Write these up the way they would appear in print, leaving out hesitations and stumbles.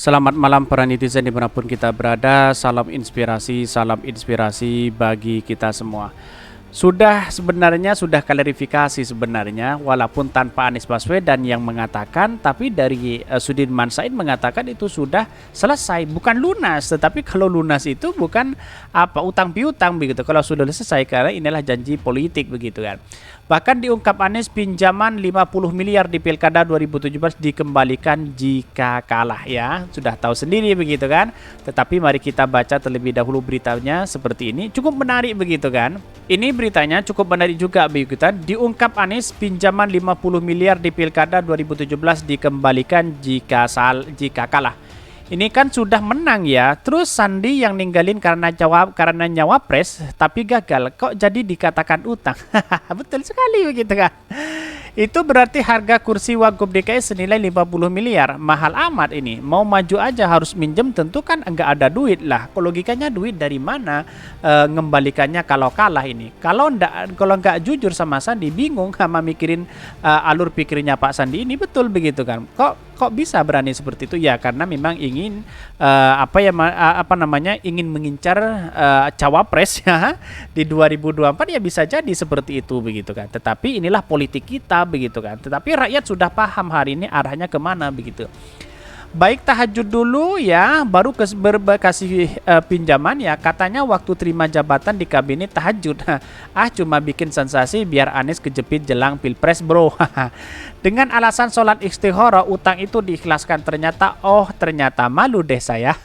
Selamat malam para netizen dimanapun kita berada. Salam inspirasi bagi kita semua. Sudah klarifikasi sebenarnya, walaupun tanpa Anies Baswedan yang mengatakan, tapi dari Sudirman Said mengatakan itu sudah selesai, bukan lunas. Tetapi kalau lunas itu bukan utang piutang begitu. Kalau sudah selesai, karena inilah janji politik begitu kan. Bahkan diungkap Anies pinjaman 50 miliar di Pilkada 2017 dikembalikan jika kalah ya. Sudah tahu sendiri begitu kan. Tetapi mari kita baca terlebih dahulu beritanya seperti ini. Cukup menarik begitu kan. Ini beritanya cukup menarik juga begitu kan. Diungkap Anies pinjaman 50 miliar di Pilkada 2017 dikembalikan jika kalah. Ini kan sudah menang ya. Terus Sandi yang ninggalin karena nyawapres tapi gagal. Kok jadi dikatakan utang? Betul sekali begitu kan. Itu berarti harga kursi Wagub DKI senilai 50 miliar. Mahal amat ini. Mau maju aja harus minjem, tentu kan enggak ada duit lah. Logikanya duit dari mana ngembalikannya kalau kalah ini? Kalau enggak jujur sama Sandi, bingung sama mikirin alur pikirnya Pak Sandi ini, betul begitu kan. Kok bisa berani seperti itu? Ya karena memang ingin ingin mengincar cawapres ya di 2024, ya bisa jadi seperti itu begitu kan. Tetapi inilah politik kita begitu kan. Tetapi rakyat sudah paham hari ini arahnya kemana begitu. Baik, tahajud dulu ya, baru kasih pinjaman ya. Katanya waktu terima jabatan di kabinet tahajud. Cuma bikin sensasi biar Anies kejepit jelang pilpres bro. Dengan alasan sholat istikharah utang itu diikhlaskan. Ternyata malu deh saya.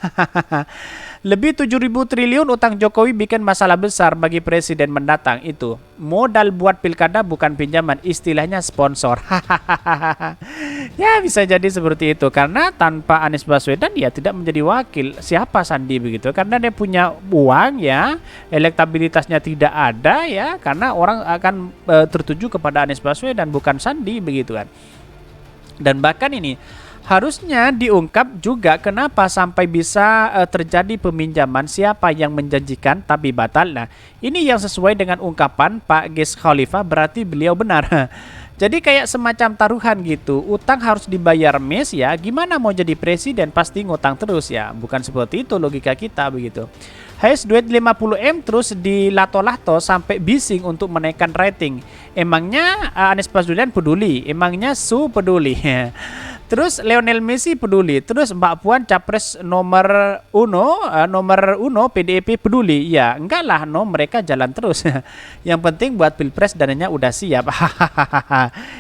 Lebih 7.000 triliun utang Jokowi bikin masalah besar bagi presiden mendatang. Itu modal buat pilkada bukan pinjaman, istilahnya sponsor. Ya bisa jadi seperti itu, karena tanpa Anies Baswedan dia tidak menjadi wakil. Siapa Sandi begitu? Karena dia punya uang ya, elektabilitasnya tidak ada ya, karena orang akan tertuju kepada Anies Baswedan bukan Sandi begitu kan. Dan bahkan ini harusnya diungkap juga kenapa sampai bisa terjadi peminjaman, siapa yang menjanjikan tapi batal. Nah, ini yang sesuai dengan ungkapan Pak Ges Khalifah, berarti beliau benar. Jadi kayak semacam taruhan gitu, utang harus dibayar mes ya, gimana mau jadi presiden pasti ngutang terus ya. Bukan seperti itu logika kita begitu. Hayes duit 50M terus dilato-lato sampai bising untuk menaikkan rating. Emangnya Anies Baswedan peduli? Emangnya Su peduli? Terus Lionel Messi peduli, terus Mbak Puan capres nomor uno PDIP peduli. Ya enggak lah, mereka jalan terus. Yang penting buat pilpres dananya udah siap.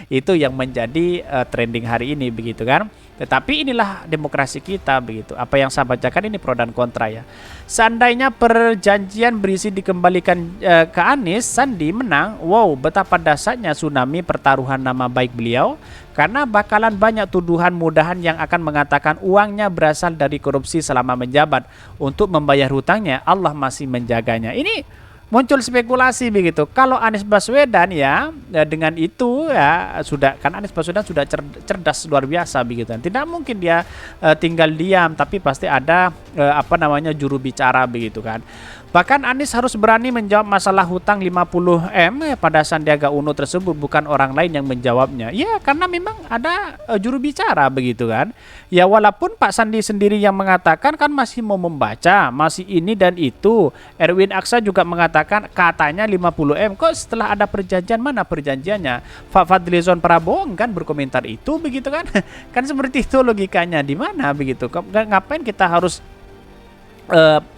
Itu yang menjadi trending hari ini begitu kan. Tetapi inilah demokrasi kita begitu. Apa yang saya bacakan ini pro dan kontra ya. Seandainya perjanjian berisi dikembalikan ke Anies, Sandi menang, wow betapa dahsyatnya tsunami pertaruhan nama baik beliau. Karena bakalan banyak tuduhan mudahan yang akan mengatakan uangnya berasal dari korupsi selama menjabat. Untuk membayar hutangnya, Allah masih menjaganya. Ini muncul spekulasi begitu. Kalau Anies Baswedan ya dengan itu ya sudah, kan Anies Baswedan sudah cerdas luar biasa begitu. Tidak mungkin dia tinggal diam, tapi pasti ada juru bicara begitu kan. Bahkan Anies harus berani menjawab masalah hutang 50M pada Sandiaga Uno tersebut, bukan orang lain yang menjawabnya. Ya karena memang ada juru bicara begitu kan. Ya walaupun Pak Sandi sendiri yang mengatakan kan masih mau membaca, masih ini dan itu. Erwin Aksa juga mengatakan katanya 50M. Kok setelah ada perjanjian, mana perjanjiannya? Pak Fadlizon Prabowo kan berkomentar itu begitu kan. Kan seperti itu logikanya, di mana begitu. Ngapain kita harus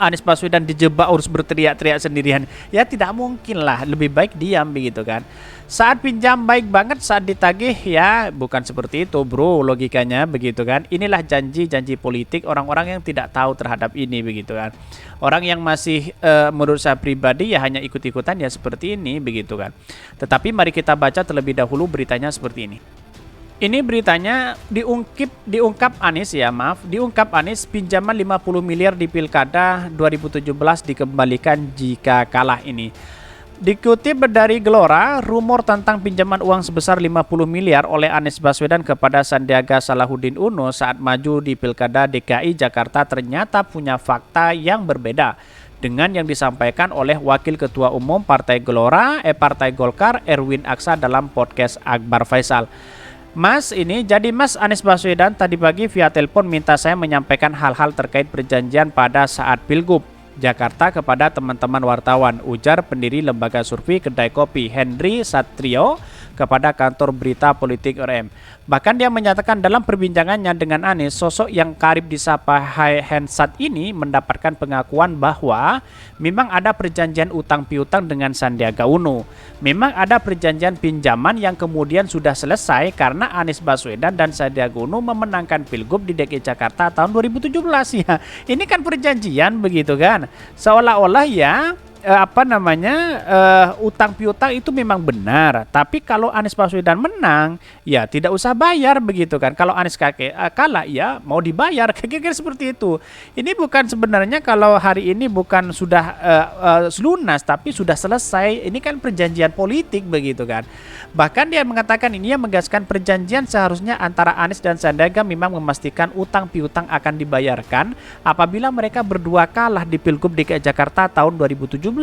Anies Baswedan dijebak harus berteriak-teriak sendirian? Ya tidak mungkin lah, lebih baik diam begitu kan. Saat pinjam baik banget, saat ditagih ya bukan seperti itu bro, logikanya begitu kan. Inilah janji-janji politik orang-orang yang tidak tahu terhadap ini begitu kan. Orang yang masih menurut saya pribadi ya hanya ikut-ikutan ya seperti ini begitu kan. Tetapi mari kita baca terlebih dahulu beritanya seperti ini. Ini beritanya diungkap Anies pinjaman 50 miliar di Pilkada 2017 dikembalikan jika kalah ini. Dikutip dari Gelora, rumor tentang pinjaman uang sebesar 50 miliar oleh Anies Baswedan kepada Sandiaga Salahuddin Uno saat maju di Pilkada DKI Jakarta ternyata punya fakta yang berbeda dengan yang disampaikan oleh Wakil Ketua Umum Partai Golkar Erwin Aksa dalam podcast Akbar Faisal. Jadi Mas Anies Baswedan tadi pagi via telepon minta saya menyampaikan hal-hal terkait perjanjian pada saat Pilgub Jakarta kepada teman-teman wartawan, ujar pendiri lembaga survei Kedai Kopi Henry Satrio kepada kantor berita politik RM. Bahkan dia menyatakan dalam perbincangannya dengan Anies, sosok yang karib disapa Hensat ini mendapatkan pengakuan bahwa memang ada perjanjian utang piutang dengan Sandiaga Uno. Memang ada perjanjian pinjaman yang kemudian sudah selesai karena Anies Baswedan dan Sandiaga Uno memenangkan Pilgub di DKI Jakarta tahun 2017 ya. Ini kan perjanjian begitu kan. Seolah-olah ya utang piutang itu memang benar, tapi kalau Anies Baswedan menang ya tidak usah bayar begitu kan. Kalau Anies kalah ya mau dibayar, kira-kira seperti itu. Ini bukan sebenarnya kalau hari ini bukan sudah lunas tapi sudah selesai. Ini kan perjanjian politik begitu kan. Bahkan dia mengatakan ini yang menegaskan perjanjian seharusnya antara Anies dan Sandiaga memang memastikan utang piutang akan dibayarkan apabila mereka berdua kalah di Pilgub DKI Jakarta tahun 2017.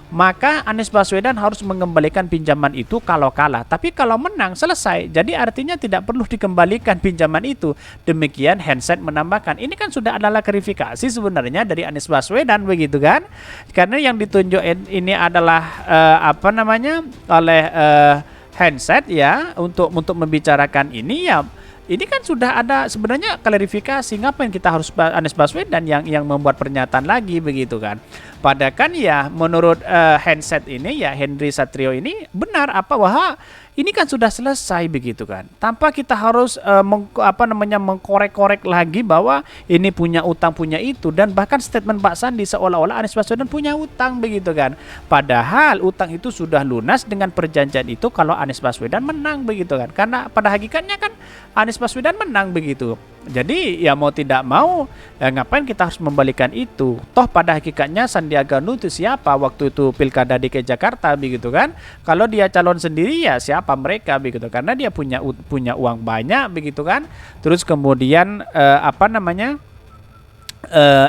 Maka Anies Baswedan harus mengembalikan pinjaman itu kalau kalah. Tapi kalau menang selesai. Jadi artinya tidak perlu dikembalikan pinjaman itu. Demikian Hensat menambahkan. Ini kan sudah adalah klarifikasi sebenarnya dari Anies Baswedan begitu kan. Karena yang ditunjuk ini adalah oleh Hensat ya untuk membicarakan ini ya. Ini kan sudah ada sebenarnya klarifikasi, ngapain kita harus Anies Baswedan yang membuat pernyataan lagi begitu kan. Padahal kan ya menurut Hensat ini ya Henry Satrio ini benar bahwa ini kan sudah selesai begitu kan. Tanpa kita harus mengkorek-korek lagi bahwa ini punya utang punya itu, dan bahkan statement Pak Sandi seolah-olah Anies Baswedan punya utang begitu kan. Padahal utang itu sudah lunas dengan perjanjian itu kalau Anies Baswedan menang begitu kan. Karena pada hakikatnya kan Anies Baswedan menang begitu. Jadi ya mau tidak mau ngapain kita harus membalikan itu. Toh pada hakikatnya Sandiaga Uno itu siapa waktu itu Pilkada DKI Jakarta begitu kan. Kalau dia calon sendiri ya siapa mereka begitu, karena dia punya uang banyak begitu kan. Terus kemudian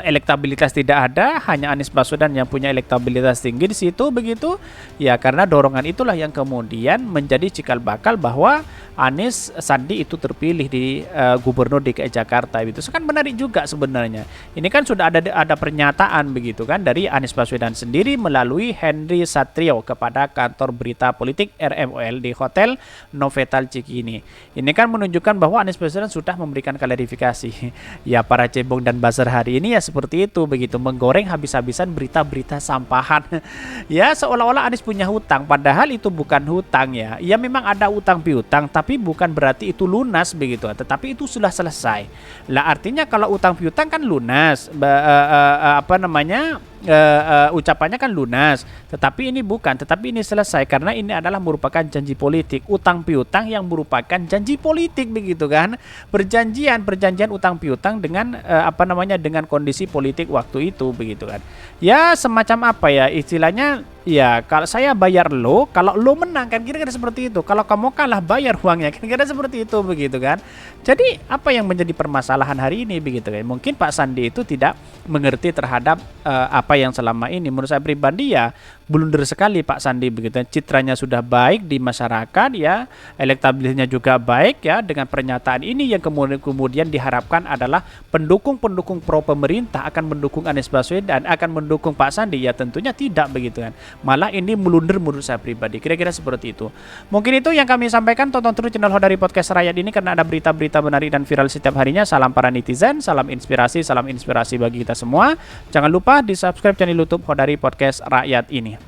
elektabilitas tidak ada, hanya Anies Baswedan yang punya elektabilitas tinggi di situ begitu. Ya karena dorongan itulah yang kemudian menjadi cikal bakal bahwa Anies Sandi itu terpilih di Gubernur DKI Jakarta itu. Kan menarik juga sebenarnya. Ini kan sudah ada pernyataan begitu kan dari Anies Baswedan sendiri melalui Henry Satrio kepada kantor berita politik RMOL di Hotel Novotel Cikini. Ini kan menunjukkan bahwa Anies Baswedan sudah memberikan klarifikasi. Ya para cebong dan buzzer hari ini ya seperti itu begitu, menggoreng habis-habisan berita-berita sampahan. Ya seolah-olah Anies punya hutang, padahal itu bukan hutang ya. Ya memang ada utang piutang, tapi bukan berarti itu lunas begitu, tetapi itu sudah selesai. Lah artinya kalau utang piutang kan lunas, ucapannya kan lunas, tetapi ini bukan, tetapi ini selesai karena ini adalah merupakan janji politik. Utang piutang yang merupakan janji politik begitu kan, perjanjian utang piutang dengan dengan kondisi politik waktu itu begitu kan. Ya semacam istilahnya ya, kalau saya bayar lo, kalau lo menang kan kira-kira seperti itu. Kalau kamu kalah bayar uangnya, kira-kira seperti itu begitu kan. Jadi apa yang menjadi permasalahan hari ini begitu kan? Mungkin Pak Sandi itu tidak mengerti terhadap apa yang selama ini. Menurut saya pribadi ya blunder sekali Pak Sandi begitu. Citranya sudah baik di masyarakat ya, elektabilitasnya juga baik ya. Dengan pernyataan ini yang kemudian diharapkan adalah pendukung-pendukung pro pemerintah akan mendukung Anies Baswedan, akan mendukung Pak Sandi, ya tentunya tidak begitu kan. Malah ini melunder menurut saya pribadi. Kira-kira seperti itu. Mungkin itu yang kami sampaikan. Tonton terus channel Hodari Podcast Rakyat ini karena ada berita-berita menarik dan viral setiap harinya. Salam para netizen, salam inspirasi bagi kita semua. Jangan lupa di subscribe channel YouTube Hodari Podcast Rakyat ini.